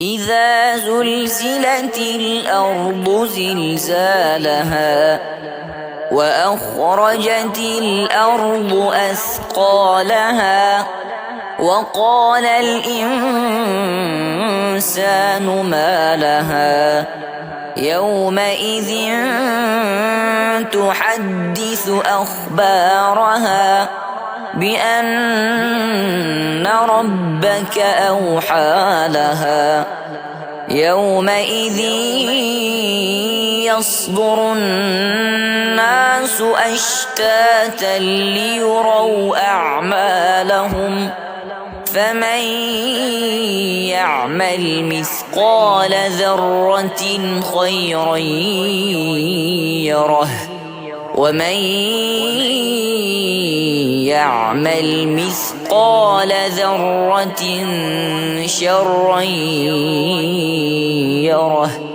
إذا زلزلت الأرض زلزالها وأخرجت الأرض أثقالها وقال الإنسان ما لها يومئذ تحدث أخبارها بأن ربك أوحى لها يومئذ يصدر الناس أشتاتا ليروا أعمالهم فمن يعمل مثقال ذرة خيرا يره ومن يعمل مثقال ذرة شرا يره